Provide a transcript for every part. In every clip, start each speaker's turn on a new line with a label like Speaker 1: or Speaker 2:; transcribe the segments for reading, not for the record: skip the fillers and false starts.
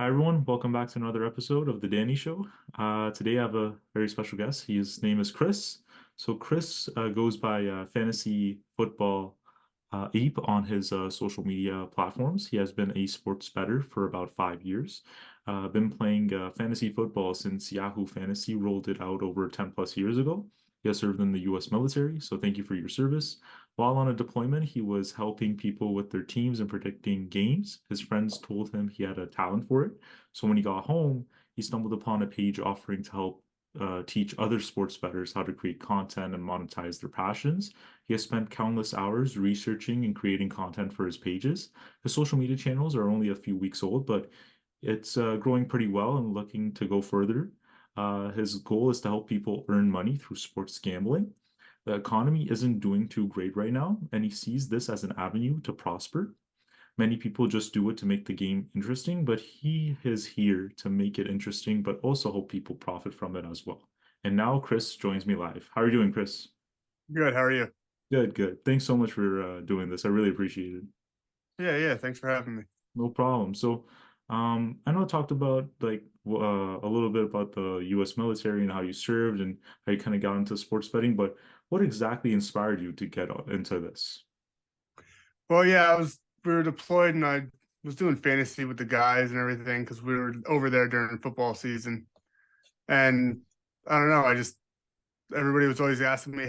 Speaker 1: Hi everyone, welcome back to another episode of The Danny Show. Today I have a very special guest. His name is Kris. So Kris goes by Fantasy Football Ape on his social media platforms. He has been a sports bettor for about 5 years. Been playing fantasy football since Yahoo Fantasy rolled it out over 10 plus years ago. He has served in the US military, so thank you for your service. While on a deployment, he was helping people with their teams and predicting games. His friends told him he had a talent for it. So when he got home, he stumbled upon a page offering to help teach other sports bettors how to create content and monetize their passions. He has spent countless hours researching and creating content for his pages. His social media channels are only a few weeks old, but it's growing pretty well and looking to go further. His goal is to help people earn money through sports gambling. The economy isn't doing too great right now, and he sees this as an avenue to prosper. Many people just do it to make the game interesting, but he is here to make it interesting, but also hope people profit from it as well. And now Kris joins me live. How are you doing, Kris?
Speaker 2: Good. How are you?
Speaker 1: Good, good. Thanks so much for doing this. I really appreciate it.
Speaker 2: Yeah, yeah. Thanks for having me.
Speaker 1: No problem. So, I know I talked about a little bit about the U.S. military and how you served and how you kind of got into sports betting, but what exactly inspired you to get into this?
Speaker 2: Well, yeah, we were deployed and I was doing fantasy with the guys and everything because we were over there during football season. And I don't know, I just everybody was always asking me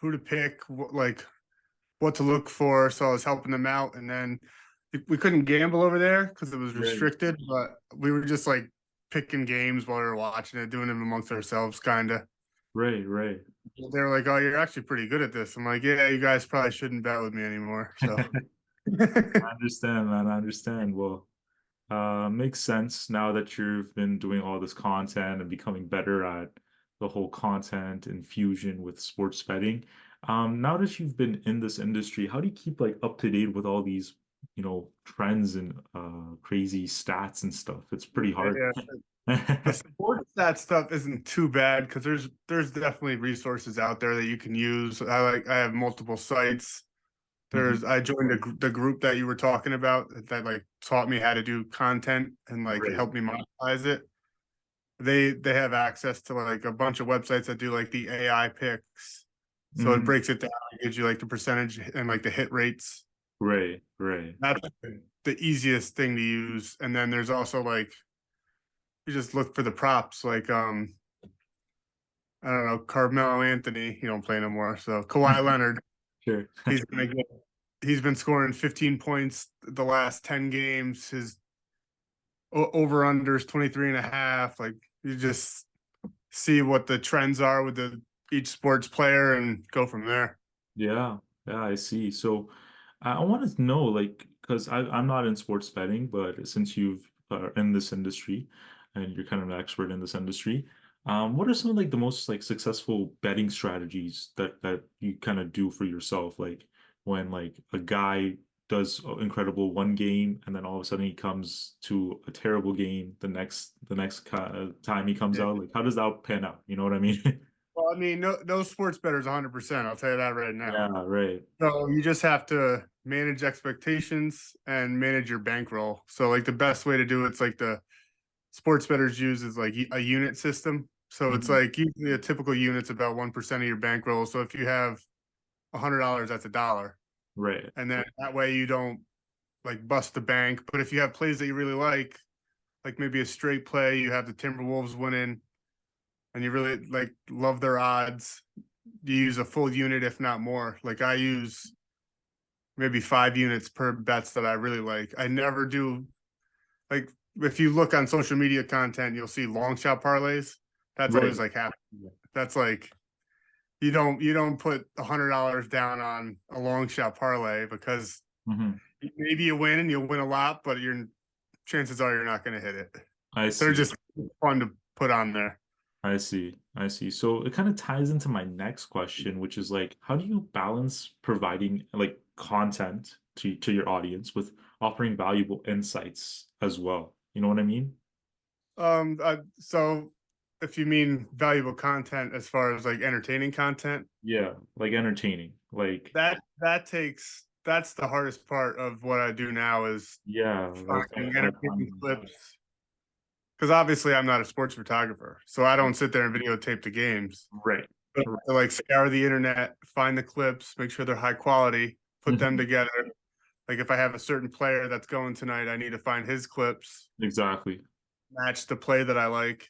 Speaker 2: who to pick, what to look for. So I was helping them out. And then we couldn't gamble over there because it was
Speaker 1: Right,
Speaker 2: restricted, but we were just like picking games while we were watching it, doing them amongst ourselves, kind of.
Speaker 1: right, right.
Speaker 2: They were like, "Oh, you're actually pretty good at this." I'm like, "Yeah, you guys probably shouldn't bet with me anymore." So,
Speaker 1: I understand, man. I understand. Well, makes sense now that you've been doing all this content and becoming better at the whole content infusion with sports betting. Now that you've been in this industry, how do you keep like up to date with all these, trends and crazy stats and stuff? It's pretty hard.
Speaker 2: yeah, the sports that stuff isn't too bad because there's definitely resources out there that you can use. I have multiple sites.
Speaker 1: Mhm.
Speaker 2: I joined the group that you were talking about that like taught me how to do content and like
Speaker 1: Right.
Speaker 2: helped me monetize it. They have access to like a bunch of websites that do like the AI picks. So it
Speaker 1: Mhm.
Speaker 2: breaks it down, it gives you like the percentage and like the hit rates.
Speaker 1: Right, right.
Speaker 2: That's the easiest thing to use. And then there's also like you just look for the props, like I don't know, Carmelo Anthony, he don't play no more. So Kawhi Leonard,
Speaker 1: Sure.
Speaker 2: he's gonna get he's been scoring 15 points the last 10 games. His over unders 23 and a half. Like you just see what the trends are with the each sports player and go from there.
Speaker 1: Yeah, yeah, I see. So I wanted to know, like, because I'm not in sports betting, but since you've in this industry and you're kind of an expert in this industry, what are some of like the most like successful betting strategies that you kind of do for yourself? Like when like a guy does incredible one game and then all of a sudden he comes to a terrible game time he comes
Speaker 2: Yeah.
Speaker 1: out, like how does that pan out? You know what I mean?
Speaker 2: Well, I mean, no sports betters 100%. I'll tell you that right now.
Speaker 1: Yeah, right.
Speaker 2: So you just have to manage expectations and manage your bankroll. So like the best way to do it's like the sports bettors use is like a unit system. So it's
Speaker 1: Mhm.
Speaker 2: like usually a typical unit's about 1% of your bankroll. So if you have $100, that's a dollar,
Speaker 1: Right.
Speaker 2: and then that way you don't like bust the bank. But if you have plays that you really like maybe a straight play, you have the Timberwolves winning, and you really like love their odds. You use a full unit, if not more. Like I use maybe 5 units per bets that I really like. I never do like if you look on social media content, you'll see long shot parlays. That's
Speaker 1: Right.
Speaker 2: always like half. That's like you don't put $100 down on a long shot parlay because
Speaker 1: Hmm.
Speaker 2: maybe you win and you'll win a lot, but your chances are you're not going to hit it.
Speaker 1: I
Speaker 2: They're
Speaker 1: see.
Speaker 2: just fun to put on there.
Speaker 1: I see. I see. So it kind of ties into my next question, which is like, how do you balance providing like content to your audience with offering valuable insights as well? You know what I mean?
Speaker 2: So if you mean valuable content as far as like entertaining content,
Speaker 1: Yeah, like entertaining. Like,
Speaker 2: that's the hardest part of what I do now is
Speaker 1: yeah, like
Speaker 2: finding
Speaker 1: that
Speaker 2: entertaining
Speaker 1: content.
Speaker 2: clips. because obviously I'm not a sports photographer, so I don't sit there and videotape the games.
Speaker 1: Right.
Speaker 2: But
Speaker 1: Right.
Speaker 2: I like scour the internet, find the clips, make sure they're high quality, put them
Speaker 1: Mhm.
Speaker 2: together. Like if I have a certain player that's going tonight, I need to find his clips,
Speaker 1: Exactly.
Speaker 2: match the play that I like.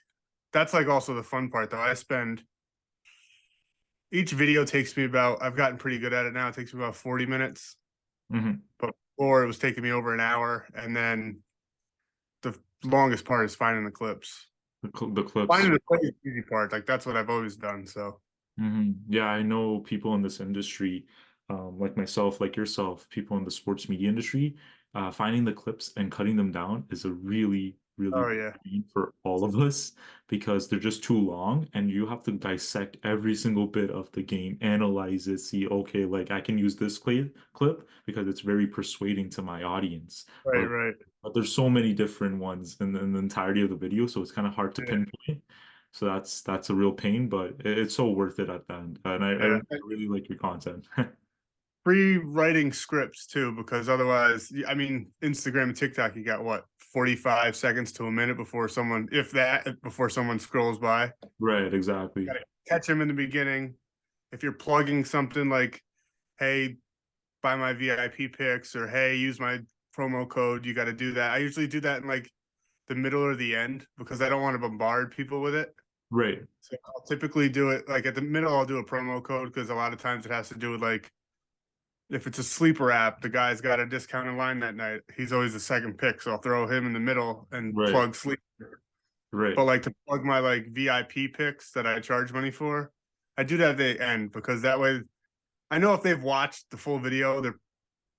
Speaker 2: That's like also the fun part though. I spend each video takes me about I've gotten pretty good at it now. It takes me about 40 minutes.
Speaker 1: Hmm.
Speaker 2: But before it was taking me over an hour. And then the longest part is finding the clips.
Speaker 1: The clips.
Speaker 2: Finding the play is the easy part. Like that's what I've always done. So
Speaker 1: Yeah, I know people in this industry, like myself, like yourself, people in the sports media industry, finding the clips and cutting them down is a really, really
Speaker 2: oh
Speaker 1: big
Speaker 2: yeah.
Speaker 1: pain for all of us because they're just too long and you have to dissect every single bit of the game, analyze it, see, okay, like I can use this clip because it's very persuading to my audience.
Speaker 2: Right,
Speaker 1: But
Speaker 2: right.
Speaker 1: but there's so many different ones in the entirety of the video, so it's kind of hard to
Speaker 2: Yeah.
Speaker 1: pinpoint. So that's a real pain, but it's so worth it at the end. And I
Speaker 2: Yeah.
Speaker 1: really like your content.
Speaker 2: Free writing scripts too, because otherwise, I mean, Instagram and TikTok, you got what, 45 seconds to a minute before someone, if that, before someone scrolls by.
Speaker 1: Right, exactly.
Speaker 2: Gotta catch them in the beginning. If you're plugging something like, hey, buy my VIP picks or hey, use my promo code, you got to do that. I usually do that in like the middle or the end because I don't want to bombard people with it.
Speaker 1: Right.
Speaker 2: So I'll typically do it like at the middle, I'll do a promo code because a lot of times it has to do with like if it's a sleeper app, the guy's got a discounted line that night. He's always the second pick, so I'll throw him in the middle and
Speaker 1: Right.
Speaker 2: plug sleeper.
Speaker 1: Right.
Speaker 2: But like to plug my like VIP picks that I charge money for, I do that at the end because that way I know if they've watched the full video, they're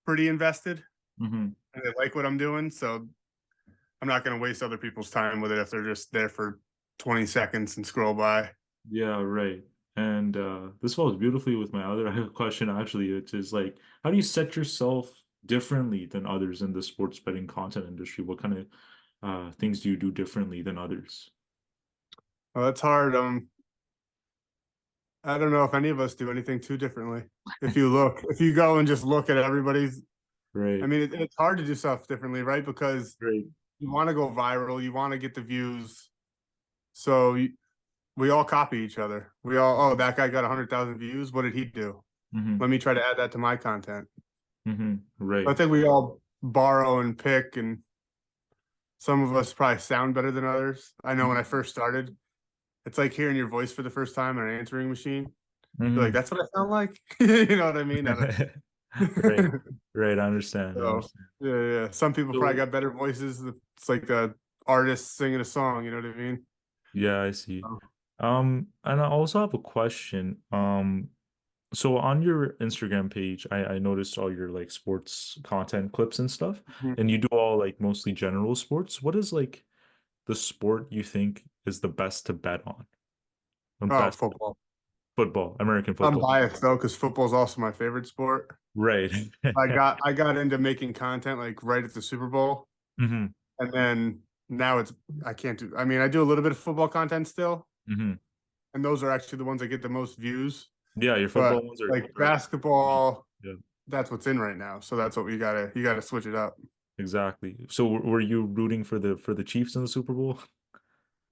Speaker 2: pretty invested
Speaker 1: Hmm.
Speaker 2: and they like what I'm doing. So I'm not going to waste other people's time with it if they're just there for 20 seconds and scroll by.
Speaker 1: Yeah, right. And this falls beautifully with my other question actually, which is like, how do you set yourself differently than others in the sports betting content industry? What kind of things do you do differently than others?
Speaker 2: Well, that's hard. I don't know if any of us do anything too differently. If you go and just look at everybody's, I
Speaker 1: Right.
Speaker 2: mean, it's hard to do stuff differently, right? Because
Speaker 1: Right.
Speaker 2: you want to go viral, you want to get the views. So we all copy each other. We all, oh, that guy got 100,000 views. What did he do?
Speaker 1: Hmm.
Speaker 2: Let me try to add that to my content. I
Speaker 1: Right.
Speaker 2: think we all borrow and pick, and some of us probably sound better than others. I know when I first started, it's like hearing your voice for the first time on an answering machine. You're like,
Speaker 1: Hmm.
Speaker 2: that's what I sound like. You know what I mean?
Speaker 1: Right. Right. I understand. I
Speaker 2: So
Speaker 1: understand.
Speaker 2: yeah, yeah. Some people probably
Speaker 1: So
Speaker 2: got better voices. It's like a artist singing a song. You know what I mean?
Speaker 1: yeah, I see.
Speaker 2: Oh.
Speaker 1: And I also have a question. So on your Instagram page, I noticed all your like sports content clips and stuff,
Speaker 2: Mhm.
Speaker 1: and you do all like mostly general sports. What is like the sport you think is the best to bet on? The
Speaker 2: Oh,
Speaker 1: best
Speaker 2: football.
Speaker 1: football, American
Speaker 2: I'm
Speaker 1: football.
Speaker 2: biased though because football is also my favorite sport.
Speaker 1: Right.
Speaker 2: I got into making content like right at the Super Bowl,
Speaker 1: Hmm.
Speaker 2: and then now it's I can't do. I mean, I do a little bit of football content still,
Speaker 1: Hmm.
Speaker 2: and those are actually the ones that get the most views.
Speaker 1: Yeah, your
Speaker 2: But
Speaker 1: football ones are,
Speaker 2: like
Speaker 1: are
Speaker 2: basketball,
Speaker 1: yeah,
Speaker 2: that's what's in right now. So that's what you gotta switch it up.
Speaker 1: exactly. So were you rooting for the Chiefs in the Super Bowl?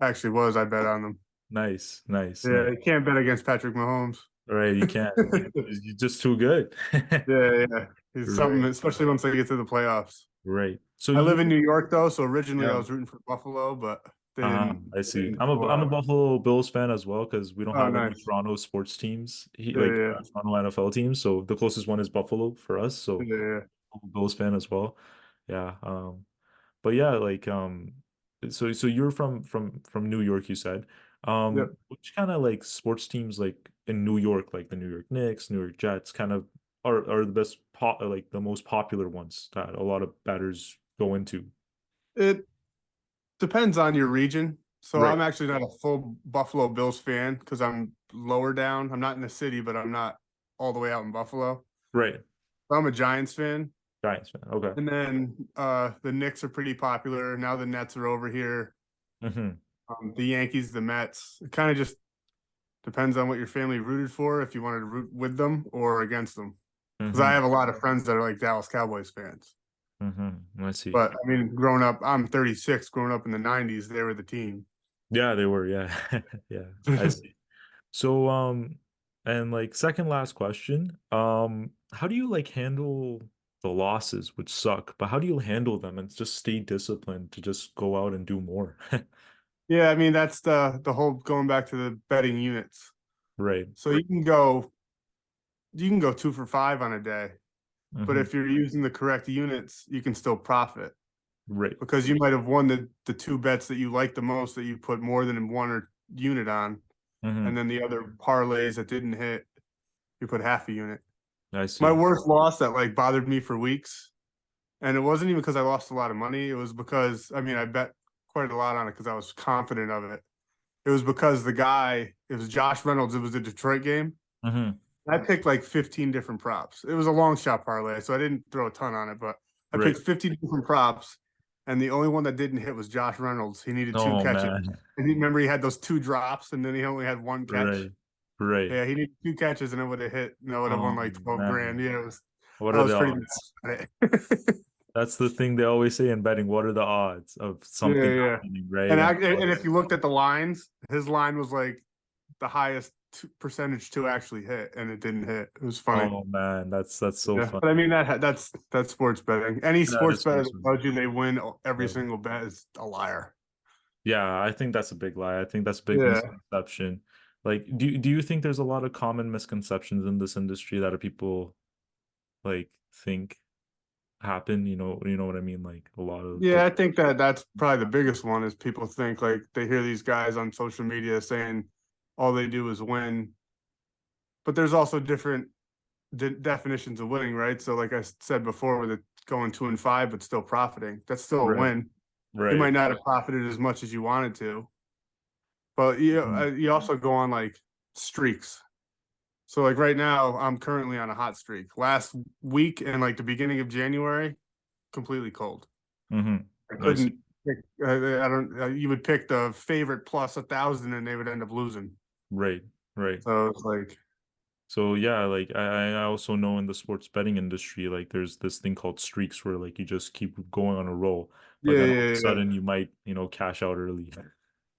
Speaker 2: Actually, was I bet on them?
Speaker 1: Nice, nice,
Speaker 2: Yeah,
Speaker 1: nice.
Speaker 2: you can't bet against Patrick Mahomes.
Speaker 1: All right, you can't. You're just too good.
Speaker 2: Yeah, yeah. He's something,
Speaker 1: Right,
Speaker 2: especially once they get to the playoffs.
Speaker 1: right. So
Speaker 2: I live
Speaker 1: you,
Speaker 2: in New York though, so originally I
Speaker 1: yeah.
Speaker 2: was rooting for Buffalo, but
Speaker 1: I
Speaker 2: they
Speaker 1: see.
Speaker 2: didn't pull
Speaker 1: I'm a
Speaker 2: out.
Speaker 1: Buffalo Bills fan as well because we don't
Speaker 2: Oh,
Speaker 1: have any
Speaker 2: nice.
Speaker 1: Toronto sports teams.
Speaker 2: Yeah, yeah,
Speaker 1: Toronto NFL teams. So the closest one is Buffalo for us. So
Speaker 2: yeah, yeah.
Speaker 1: I'm a Bills fan as well. Yeah. But yeah, like so you're from New York, you said.
Speaker 2: Yep.
Speaker 1: Which kind of like sports teams like in New York, like the New York Knicks, New York Jets, kind of are the best like the most popular ones that a lot of batters go into.
Speaker 2: It depends on your region. So
Speaker 1: Right.
Speaker 2: I'm actually not a full Buffalo Bills fan because I'm lower down. I'm not in the city, but I'm not all the way out in Buffalo.
Speaker 1: Right.
Speaker 2: So I'm a Giants fan.
Speaker 1: Giants fan. Okay.
Speaker 2: And then the Knicks are pretty popular. Now the Nets are over here.
Speaker 1: Hmm.
Speaker 2: The Yankees, the Mets. It kind of just depends on what your family rooted for, if you wanted to root with them or against them. Because I
Speaker 1: Hmm.
Speaker 2: have a lot of friends that are like Dallas Cowboys fans.
Speaker 1: I see.
Speaker 2: But I mean, growing up, I'm 36. Growing up in the '90s, they were the team.
Speaker 1: Yeah, they were. Yeah. Yeah, I see. So, and like second last question, how do you like handle the losses, which suck, but how do you handle them and just stay disciplined to just go out and do more?
Speaker 2: Yeah, I mean that's the whole going back to the betting units.
Speaker 1: Right.
Speaker 2: So you can go 2 for 5 on a day, but
Speaker 1: Hmm.
Speaker 2: if you're using the correct units, you can still profit
Speaker 1: Right.
Speaker 2: because you might have won the two bets that you like the most that you put more than one or unit on, and
Speaker 1: Hmm.
Speaker 2: then the other parlays that didn't hit, you put half a unit.
Speaker 1: I
Speaker 2: My
Speaker 1: see.
Speaker 2: worst loss that like bothered me for weeks, and it wasn't even because I lost a lot of money. It was because I mean I bet quite a lot on it because I was confident of it. It was because it was Josh Reynolds. It was the Detroit game.
Speaker 1: Hmm.
Speaker 2: I picked like 15 different props. It was a long shot parlay, so I didn't throw a ton on it, but I
Speaker 1: Right.
Speaker 2: picked 15 different props, and the only one that didn't hit was Josh Reynolds. He needed two
Speaker 1: Oh
Speaker 2: catches.
Speaker 1: man.
Speaker 2: And he remember he had those two drops, and then he only had one catch.
Speaker 1: Right. Right.
Speaker 2: Yeah, he needed two catches, and it would have hit. And I would have won
Speaker 1: Oh
Speaker 2: like 12 grand.
Speaker 1: man.
Speaker 2: Yeah, it was.
Speaker 1: What
Speaker 2: I
Speaker 1: are
Speaker 2: was
Speaker 1: the
Speaker 2: pretty mad
Speaker 1: odds?
Speaker 2: at it.
Speaker 1: That's the thing they always say in betting. What are the odds of
Speaker 2: Yeah,
Speaker 1: something
Speaker 2: yeah.
Speaker 1: happening, right?
Speaker 2: And
Speaker 1: And
Speaker 2: and if you looked at the lines, his line was like the highest percentage to actually hit, and it didn't hit. It was funny.
Speaker 1: oh man, that's so
Speaker 2: Yeah, but I
Speaker 1: funny.
Speaker 2: mean that's sports betting. Any
Speaker 1: That
Speaker 2: sports
Speaker 1: is
Speaker 2: better
Speaker 1: sports.
Speaker 2: that tells you they win every
Speaker 1: Yeah.
Speaker 2: single bet is a liar.
Speaker 1: Yeah, I think that's a big lie. I think that's a big
Speaker 2: Yeah,
Speaker 1: misconception. Like, do you think there's a lot of common misconceptions in this industry that people like think happen? You know what I mean? Like a lot of
Speaker 2: yeah.
Speaker 1: the
Speaker 2: I think that that's probably the biggest one is people think like they hear these guys on social media saying all they do is win, but there's also different definitions of winning, right? So like I said before, with it going 2 and 5 but still profiting, that's still a
Speaker 1: right,
Speaker 2: win. You
Speaker 1: right.
Speaker 2: might not have profited as much as you wanted to, but
Speaker 1: Mhm.
Speaker 2: you also go on like streaks. So like right now, I'm currently on a hot streak. Last week and like the beginning of January, completely cold. I
Speaker 1: I see.
Speaker 2: couldn't pick. I don't. You would pick the favorite plus 1,000, and they would end up losing.
Speaker 1: Right, right.
Speaker 2: So it's like,
Speaker 1: So yeah, like I also know in the sports betting industry, like there's this thing called streaks where like you just keep going on a roll, but
Speaker 2: yeah,
Speaker 1: then all of a
Speaker 2: yeah, yeah,
Speaker 1: sudden you might, cash out early.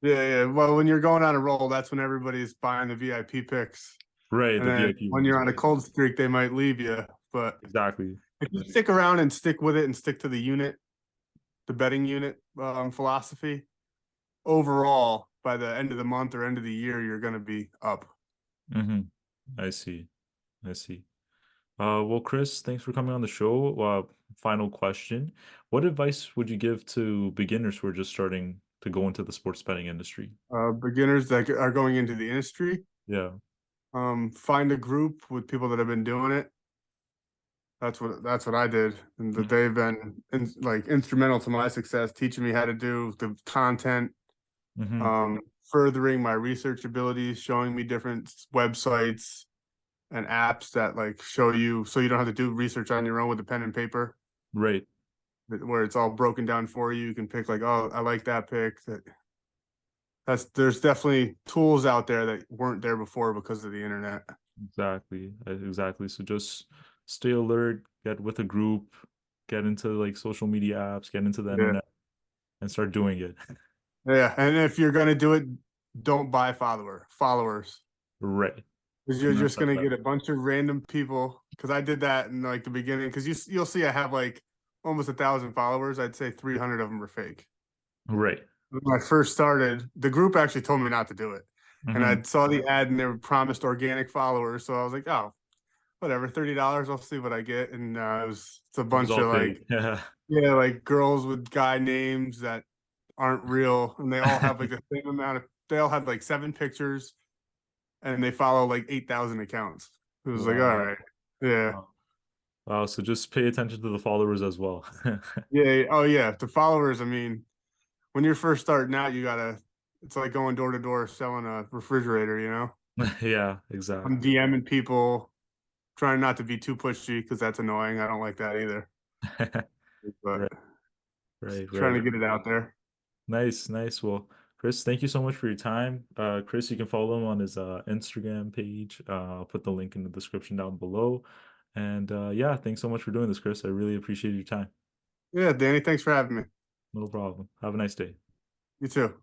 Speaker 2: yeah, yeah. Well, when you're going on a roll, that's when everybody's buying the VIP picks,
Speaker 1: Right,
Speaker 2: and
Speaker 1: the
Speaker 2: then
Speaker 1: VIP
Speaker 2: when
Speaker 1: ones,
Speaker 2: you're on a
Speaker 1: right?
Speaker 2: cold streak, they might leave you. But
Speaker 1: Exactly.
Speaker 2: if you stick around and stick with it and stick to the unit, the betting unit philosophy, overall, by the end of the month or end of the year, you're going to be up.
Speaker 1: Hmm. I see. I see. Well, Chris, thanks for coming on the show. Final question. What advice would you give to beginners who are just starting to go into the sports betting industry?
Speaker 2: Beginners that are going into the industry,
Speaker 1: Yeah.
Speaker 2: find a group with people that have been doing it. That's what I did, and that they've been like instrumental to my success, teaching me how to do the content,
Speaker 1: Mm-hmm.
Speaker 2: furthering my research abilities, showing me different websites and apps that like show you so you don't have to do research on your own with a pen and paper,
Speaker 1: Right.
Speaker 2: where it's all broken down for you. You can pick like, oh, I like that pick. That's there's definitely tools out there that weren't there before because of the internet.
Speaker 1: Exactly. Exactly. So just stay alert, get with a group, get into like social media apps, get into the
Speaker 2: Yeah.
Speaker 1: internet and start doing it.
Speaker 2: Yeah. And if you're gonna do it, don't buy followers.
Speaker 1: Right.
Speaker 2: Because you're
Speaker 1: Couldn't have
Speaker 2: just
Speaker 1: said
Speaker 2: gonna get
Speaker 1: better.
Speaker 2: a bunch of random people. Because I did that in like the beginning. Because you'll see I have like almost 1,000 followers. I'd say 300 of them are fake.
Speaker 1: Right.
Speaker 2: When I first started, the group actually told me not to do it, and
Speaker 1: Mm-hmm.
Speaker 2: I saw the ad and they were promised organic followers. So I was like, oh, whatever, $30. I'll see what I get. And it's a
Speaker 1: It was
Speaker 2: bunch
Speaker 1: all
Speaker 2: of
Speaker 1: fake.
Speaker 2: like
Speaker 1: Yeah.
Speaker 2: yeah, like girls with guy names that aren't real, and they all have like the same amount of. They all had like 7 pictures, and they follow like 8,000 accounts. It was like, all
Speaker 1: Wow.
Speaker 2: right, yeah,
Speaker 1: Wow. Wow. So just pay attention to the followers as well.
Speaker 2: yeah, yeah. Oh yeah, the followers. I mean, when you're first starting out, you gotta. It's like going door to door selling a refrigerator.
Speaker 1: Yeah,
Speaker 2: I'm
Speaker 1: exactly.
Speaker 2: DMing people, trying not to be too pushy because that's annoying. I don't like that either. But
Speaker 1: Right, right,
Speaker 2: trying to
Speaker 1: right.
Speaker 2: get it out there.
Speaker 1: Nice, nice. Well, Chris, thank you so much for your time. Chris, you can follow him on his Instagram page. I'll put the link in the description down below. And yeah, thanks so much for doing this, Chris. I really appreciate your time.
Speaker 2: Yeah, Danny, thanks for having me.
Speaker 1: No problem. Have a nice day.
Speaker 2: You too.